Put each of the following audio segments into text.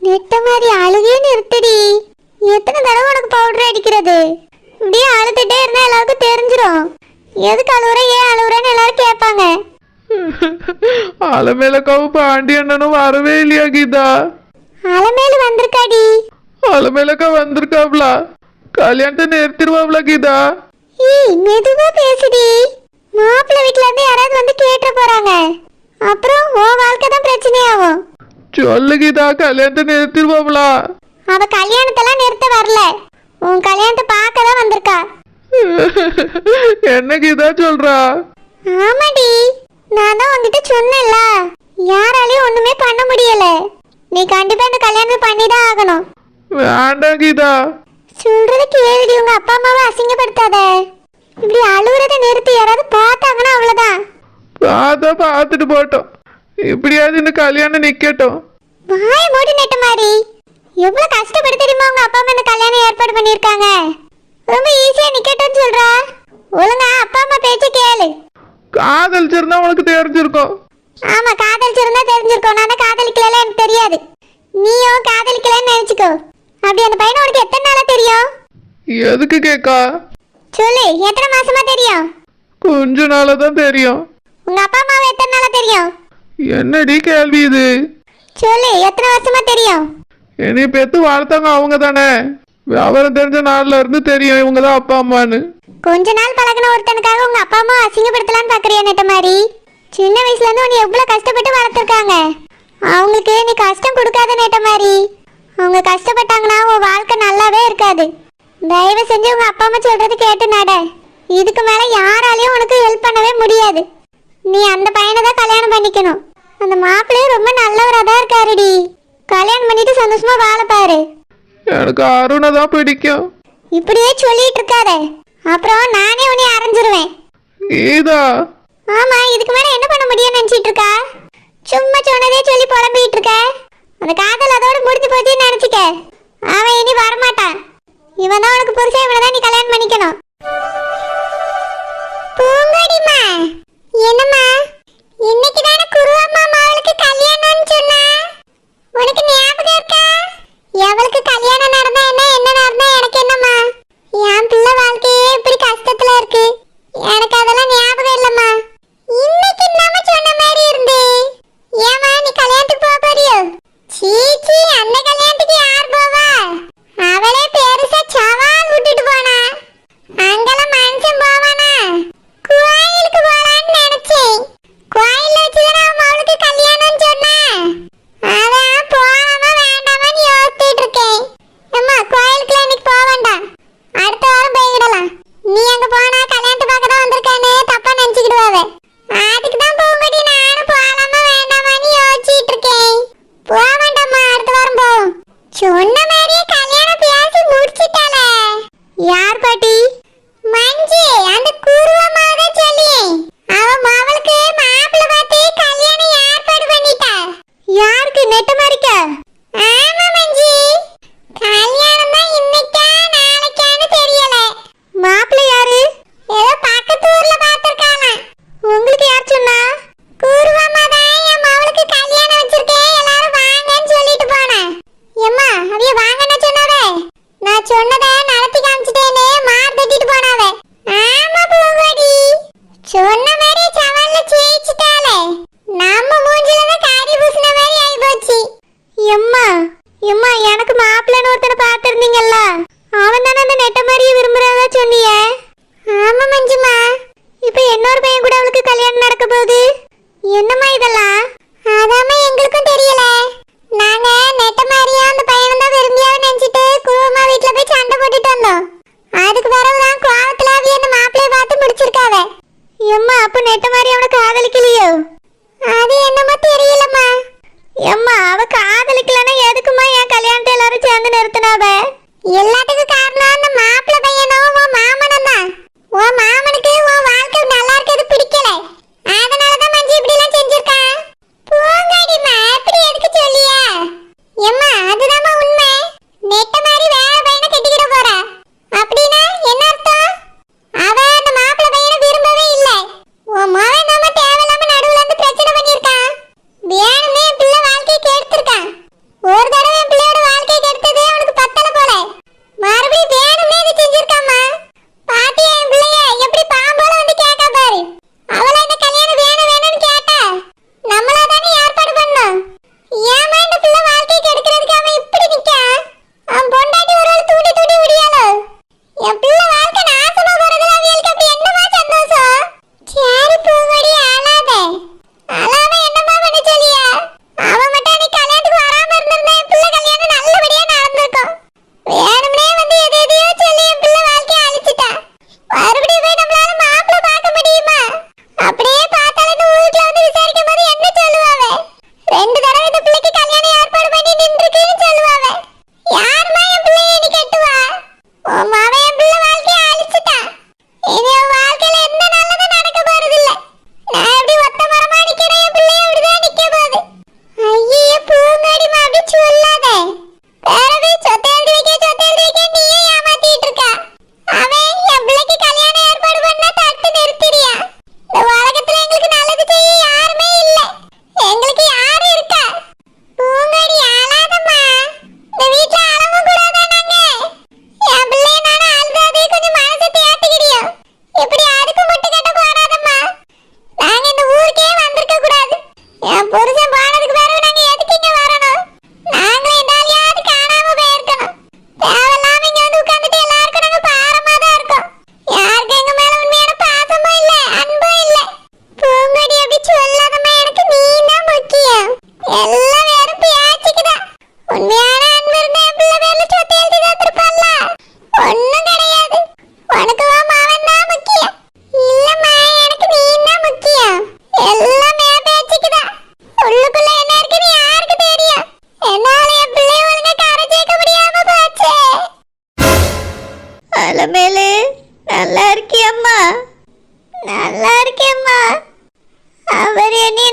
நெட்ட மாதிரி அழுகே நிறுத்தடி. எத்தனை தடவை உனக்கு பவுடர் அடிக்கிறது? இப்படியே அழுதுட்டே இருந்தா எல்லாருக்கும் தெரிஞ்சிடும். எதுக்கு அழுவுற, ஏன் அழுவுறன்னு எல்லாரும் கேட்பாங்க. அலமேலக்காவு பாண்டி அண்ணனும் வரவே இல்லையா கீதா? அலமேலு வந்திருக்காடி. அலமேலக்கா வந்திருக்காப்லா? கல்யாணத்தை நிறுத்திடுவாப்ல கீதா? மெதுவா பேசுடி. மாப்பிள்ளை வீட்டுல இருந்து யாராவது வந்து கேட்டு போறாங்க, அப்புறம் உன் வாழ்க்கை தான் பிரச்சனையாகும். சொல்லு கீதா, கல்யாணத்தை நிறுத்திடுவாப்லா? அவ கல்யாணத்தெல்லாம் நிறுத்த வரல, உன் கல்யாணத்தை பார்க்க தான் வந்திருக்கா. என்ன கீதா சொல்றா? ஆமாடி, நான் தான் உன்கிட்ட சொன்னேன்ல, யாராலையும் ஒண்ணுமே பண்ண முடியல. நீ கண்டிப்பா இந்த கல்யாணம் பண்ணிதான் ஆகணும். வேண்டாம் கீதா. சொல்றத கேளுடி, உங்க அப்பா அம்மாவை அசிங்கப்படுத்தாத. இப்படி அழுவுறத நிறுத்தி யாராவது பார்த்தாங்கன்னா அவ்வளவுதான். பார்த்துட்டு போட்டோம், இப்படியாவது இந்த கல்யாணம் நிக்கட்டும். வாய மூடி நெட்ட மாதிரி. எவ்வளவு கஷ்டப்பட்டு தெரியுமா உங்க அப்பா அம்மா இந்த கல்யாணம் ஏற்பாடு பண்ணிருக்காங்க. ரொம்ப ஈஸியா நிக்கட்டும்னு சொல்றா. ஒழுங்கா அப்பா அம்மா பேச்ச கேளு. காதலிச்சிருந்தா உனக்கு தெரிஞ்சிருக்கும். ஆமா, காதலிச்சிருந்தா தெரிஞ்சிருக்கும். நான் தான் காதலிக்கல, எனக்கு தெரியாது. நீயும் காதலிக்கலன்னு நினைச்சுக்கோ. அப்படி அந்த பையனை உனக்கு எத்தனை நாளா தெரியும்? எதுக்கு கேக்கா? சொல்லு, எத்தனை மாசமா தெரியும்? கொஞ்ச நாளா தான் தெரியும். உங்க அப்பா அம்மாவை எத்தனை நாளா தெரியும்? என்னடி கேள்வி இது? சொல்லு, எத்தனை வருஷமா தெரியும்? என்னை பெத்து வளர்த்தாங்க அவங்க தானே. விவரம் தெரிஞ்ச நாள்ல இருந்து தெரியும் இவங்க தான் அப்பா அம்மான்னு. கொஞ்ச நாள் பழகின ஒருத்தனுக்காக உங்க அப்பா அம்மா அசிங்கப்படுத்தலான்னு பாக்குறியா நெட்ட மாதிரி? சின்ன வயசுல இருந்து உன்னை எவ்வளவு கஷ்டப்பட்டு வளர்த்துருக்காங்க. அவங்களுக்கு நீ கஷ்டம் கொடுக்காத நெட்ட மாதிரி. அவங்க கஷ்டப்பட்டாங்கன்னா உன் வாழ்க்கை நல்லாவே இருக்காது. தயவு செஞ்சு உங்க அப்பா அம்மா சொல்றது கேட்டு நட. இதுக்கு மேல யாராலையும் உனக்கு ஹெல்ப் பண்ணவே முடியாது. நீ அந்த பையனை தான் கல்யாணம் பண்ணிக்கணும். அந்த மாப்பிள்ளையும் ரொம்ப நல்லவரா தான் இருக்காருடி. கல்யாணம் பண்ணிட்டு சந்தோஷமா வாழ பாரு. எனக்கு அருணை தான் பிடிக்கும். இப்படியே சொல்லிட்டு இருக்காத, அப்புறம் நானே உன்னை அரைஞ்சிருவேன். கீதா. ஆமா, இதுக்கு மேல என்ன பண்ண முடியும்னு நினைச்சிட்டு இருக்கா? சும்மா சொன்னதே சொல்லி புலம்பிட்டு இருக்க. அந்த காதல் அதோட முடிஞ்சு போச்சுன்னு நினைச்சுக்க. அவன் இனி வரமாட்டான். இவன் தான் உனக்கு புருஷன், இவனை தான் நீ கல்யாணம் பண்ணிக்கணும். பூங்கொடிமா, என்னம்மா? இன்னைக்கு தானே குருவம்மா அவளுக்கு கல்யாணம்னு சொன்னா. உனக்கு ஞாபகம் இருக்கா? எவளுக்கு கல்யாணம் நடந்தா என்ன நடந்தா எனக்கு என்னம்மா? என் பிள்ளை வாழ்க்கையே இப்படி கஷ்டத்துல இருக்கு. எனக்கு அதெல்லாம் ஞாபகம் இல்லம்மா. இன்னைக்கு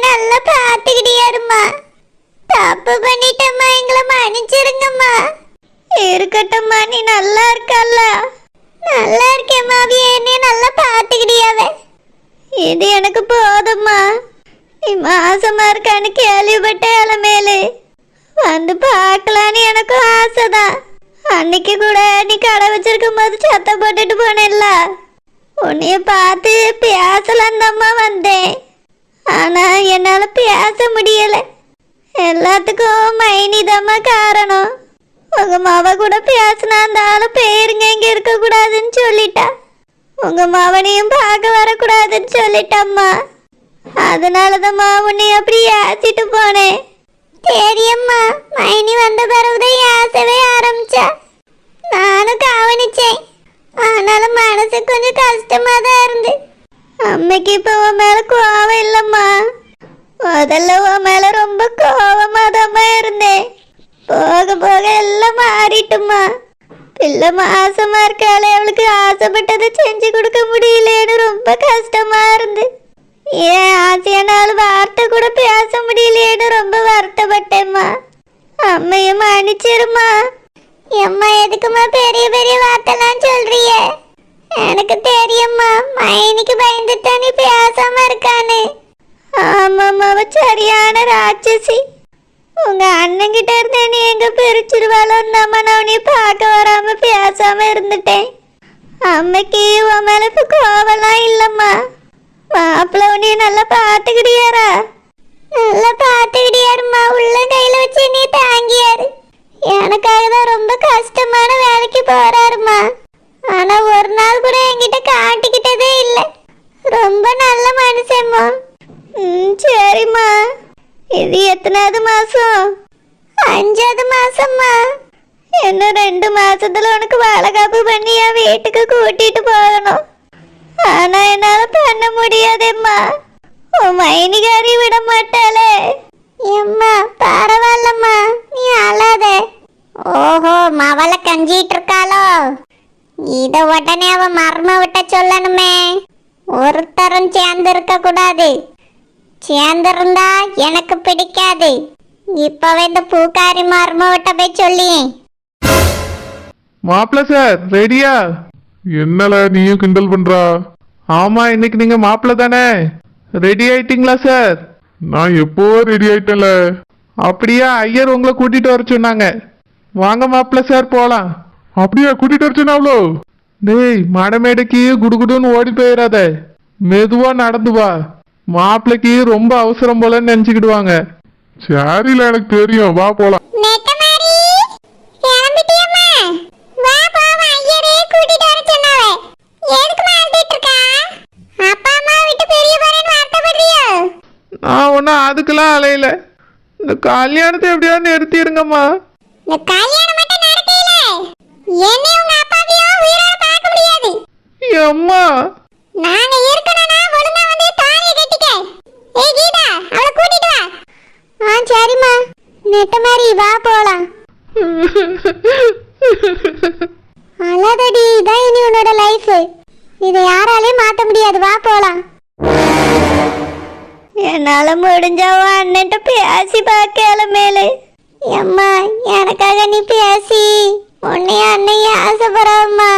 நல்லா பாத்துக்கிட்டியாருமா. தப்பு பண்ணிட்டம்மா, எங்களை மன்னிச்சிருங்கம்மா. இருக்கட்டும்மா, நீ நல்லா இருக்கல்ல? நல்லா இருக்கேன் மாவி, என்னைய நல்லா பாத்துக்கிட்டியாவ. இது எனக்கு போதும்மா. நீ மாசமா இருக்கான்னு கேள்விப்பட்ட இளமேலு வந்து பார்க்கலான்னு எனக்கும் ஆசைதான். அன்னைக்கு கூட நீ கடை வச்சிருக்கும் போது சத்தம் போட்டுட்டு போனேல்ல, உன்னைய பார்த்து பேசலாம் தம்மா வந்தேன். ஆனா என்னால பேச முடியல. எல்லாத்துக்கும் மைனிதம்மா காரணம். உங்க மாவ கூட பேசினா அந்த ஆளு பேருங்க இங்க இருக்க கூடாதுன்னு சொல்லிட்டா. உங்க மாவனையும் பார்க்க வரக்கூடாதுன்னு சொல்லிட்டம்மா. அதனாலதாம்மா உன்னை அப்படி ஏசிட்டு போனேன். தெரியம்மா, மைனி வந்த பிறகுதான் ஏசவே ஆரம்பிச்சா. நானும் கவனிச்சேன். ஆனாலும் மனசு கொஞ்சம் கஷ்டமா தான் இருந்து. அம்மைக்கு இப்ப உன் மேல கோவம் இல்லம்மா. முதல்ல உன் மேல ரொம்ப கோவமா தாம்மா இருந்தேன். போக போக எல்லாம் மாறிட்டுமா. பிள்ளை மாசமா இருக்காளே, அவளுக்கு ஆசைப்பட்டதை செஞ்சு கொடுக்க முடியலன்னு ரொம்ப கஷ்டமா இருந்து. ஏன் ஆசையானால வார்த்தை கூட பேச முடியலையேன்னு ரொம்ப வருத்தப்பட்டேம்மா. அம்மைய மன்னிச்சிருமா. எம்மா, எதுக்குமா பெரிய பெரிய வார்த்தைலாம் சொல்றிய? எனக்கு தெரியும்மா, மைனிக்கு பயந்துட்டா நீ பேசாம இருக்கானு. ஆமாம்மா, அவ சரியான ராட்சசி. உங்க அண்ணன் கிட்ட இருந்த நீ எங்க பிரிச்சிருவாளோன்னு நான் உன்னைய பார்க்க வராம பேசாம இருந்துட்டேன். அம்மைக்கு உன் மேல இப்ப கோவலாம் இல்லம்மா. மாப்பிள்ள உன்னைய நல்லா பாத்துக்கிட்டியாரா? நல்லா பாத்துக்கிட்டியாருமா. உள்ள கையில வச்சு நீ தாங்கியாரு. எனக்காக தான் ரொம்ப கஷ்டமான வேலைக்கு போறாருமா. ஆனா ஒரு நாள் கூட என்கிட்ட காட்டிக்கிட்டதே இல்லை. ரொம்ப நல்ல மனுஷம்மா. சரிம்மா. இது எத்தனாவது மாசம்? 5வது மாசம்மா. இன்னும் 2 மாசத்துல உனக்கு வளகாப்பு பண்ணி என் வீட்டுக்கு கூட்டிட்டு போகணும். ஆனா என்னால பண்ண முடியாதேம்மா. உன் மைனிகாரி விட மாட்டாளே. எம்மா, பரவாயில்லம்மா, நீ அழாத. ஓஹோ, மவள கஞ்சிட்டு இருக்காளோ? இத உடனே அவ மர்ம விட்ட சொல்லணுமே. ஒருத்தரும் சேர்ந்து இருக்க கூடாது. சேர்ந்திருந்தா எனக்கு பிடிக்காது. இப்பவே இந்த பூக்காரி மர்ம விட்ட போய் சொல்லி. மாப்பிள்ள சார் ரெடியா? என்னல நீயும் கிண்டல் பண்றா? ஆமா, இன்னைக்கு நீங்க மாப்பிள்ள தானே? ரெடி ஆயிட்டீங்களா சார்? நான் எப்போ ரெடி ஆயிட்டேன்ல. அப்படியா? ஐயர் உங்களை கூட்டிட்டு வர சொன்னாங்க. வாங்க மாப்பிள்ள சார், போலாம். அப்படியா? கூட்டிட்டு வரச்சுனாவளோ? டேய், மடமேடைக்கு குடுகுடுன்னு ஓடி போயிடாத. மெதுவா நடந்து வா. மாப்பிள்ளைக்கு ரொம்ப அவசரம் போலன்னு நினைச்சுக்கிடுவாங்க. சரில, எனக்கு தெரியும். வா போலாம். நெட்டமாரி, கிளம்பிட்டியம்மா? வா போவா. ஐயரே கூட்டிட்டு வர சொன்னாவே. எதுக்கு மாட்டிட்டு இருக்கா? அப்பா அம்மா விட்டு பெரிய போறேன்னு வருத்தப்படுறியோ? நான் ஒன்றும் அதுக்கெல்லாம் அலையில. இந்த கல்யாணத்தை எப்படியாவது நிறுத்திடுங்கம்மா. இந்த கல்யாணம் மட்டும் நடக்கல. என்னை உங்க அப்பாவையும் உயிரோட பார்க்க முடியாது. அம்மா, நாங்க இருக்கணும்னா ஒழுங்கா வந்து தாலியை கட்டிக்க. ஏய் கீதா, அவளை கூட்டிட்டு வா. சரிம்மா. நெட்டமாரி, வா போலாம். அழாதடி, இதான் இனி உன்னோட லைஃப். இதை யாராலையும் மாத்த முடியாது. வா போலாம். என்னால முடிஞ்சவ அண்ணன்ட்ட பேசி பார்க்கல மேலே. அம்மா, எனக்காக நீ பேசி உன்னைய அன்னைய ஆசைப்படுறம்மா.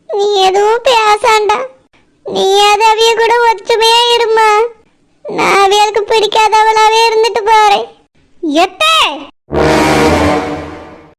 நீ எதுவும் பேசாண்டா. நீ அவிய கூட ஒற்றுமையா இருமா. நான் அவியலுக்கு பிடிக்காதவளாவே இருந்துட்டு போறேன். எத்த